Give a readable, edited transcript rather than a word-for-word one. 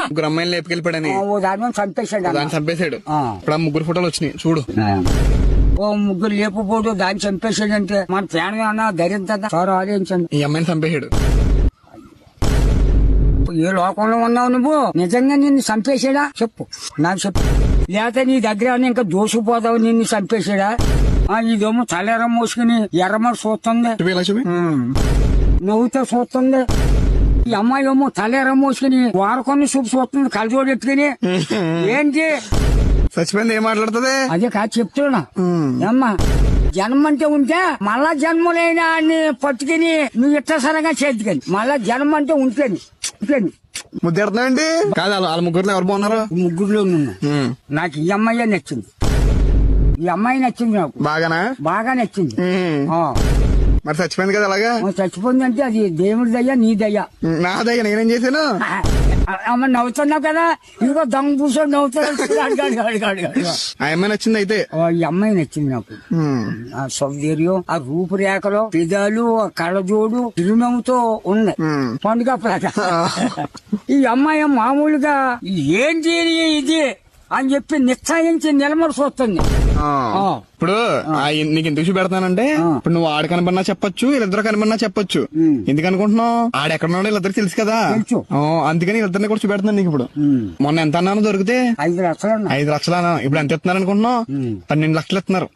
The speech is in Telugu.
ముగ్గురు అమ్మాయిలు లేపుకెళ్ళిపోయాడని ఓ దాని చంపేశాడు. దాన్ని చంపేశాడు. ఇప్పుడు ఆ ముగ్గురు ఫోటోలు వచ్చినాయి చూడు. ఓ ముగ్గురు లేకపోడు దాన్ని చంపేశాడంటే మన ప్రాణం అన్నా ధైర్యం కదా సార్ ఆలోచించండి. ఈ అమ్మాయిని చంపేశాడు. ఏ లోకంలో ఉన్నావు నువ్వు? నిజంగా నిన్ను చంపేశాడా చెప్పు, నాకు చెప్పు. లేకపోతే నీ దగ్గర ఇంకా దోసిపోతావు, నిన్ను చంపేశాడా? ఇదేమో తలెర మోసుకుని ఎర్రమని చూస్తుంది, నవ్వుతో చూస్తుంది. ఈ అమ్మాయి ఏమో తలెర మోసుకుని వారకొని చూపు చూస్తుంది కలజోడు ఎత్తుకుని. ఏంటి చచ్చిపోయింది ఏం మాట్లాడుతుంది? అదే కాదు చెప్తున్నా అమ్మా. జన్మ అంటే ఉంటే మళ్ళా జన్మలైనా పట్టుకుని నువ్వు ఇట్లా సరగా చేతికని మళ్ళా జన్మ అంటే ఉంటేని ముద్దెడుతున్నాయండి కాదు. వాళ్ళ ముగ్గురులో ఎవరు బాగున్నారు? ముగ్గురులో నాకు ఈ అమ్మాయి నచ్చింది. ఈ అమ్మాయి నచ్చింది నాకు బాగా నచ్చింది. మరి చచ్చిపోయింది కదా అలాగా? చచ్చిపోయింది అంటే అది దేవుడి దయ్యా నీ దయ్యా? నా దయ్యా. నేనేం చేశాను? అమ్మ నవ్వుతున్నావు కదా, ఇదిగో దొంగ పూసోడు నవ్వుతున్నాడు. ఆ అమ్మాయి నచ్చింది అయితే? ఈ అమ్మాయి నచ్చింది నాకు. ఆ సౌందర్యం, ఆ రూపురేఖలు, పెదాలు, ఆ కళ్ళజోడు, చిరునవ్వుతో ఉన్నాయి పండుగ ప్రాట. ఈ అమ్మాయి మామూలుగా ఏంటి ఇది అని చెప్పి నిశ్చయించి నిలమలు చూస్తుంది. ఇప్పుడు నీకు ఎందుకు చూపెడతానంటే ఇప్పుడు నువ్వు ఆడ కనబడినా చెప్పొచ్చు, వీళ్ళిద్దరు కనబడినా చెప్పొచ్చు. ఎందుకు అనుకుంటున్నావు? ఆడెక్కడున్నాడో వీళ్ళిద్దరు తెలుసు కదా, అందుకని వీళ్ళిద్దరిని కూడా చూపెడుతున్నాను నీకు. ఇప్పుడు మొన్న ఎంత అన్నాను దొరికితే? 5 లక్షలు. 5 లక్షలు అన్నా. ఇప్పుడు ఎంత ఇస్తున్నారు అనుకుంటున్నావు? 12 లక్షలు ఇస్తున్నారు.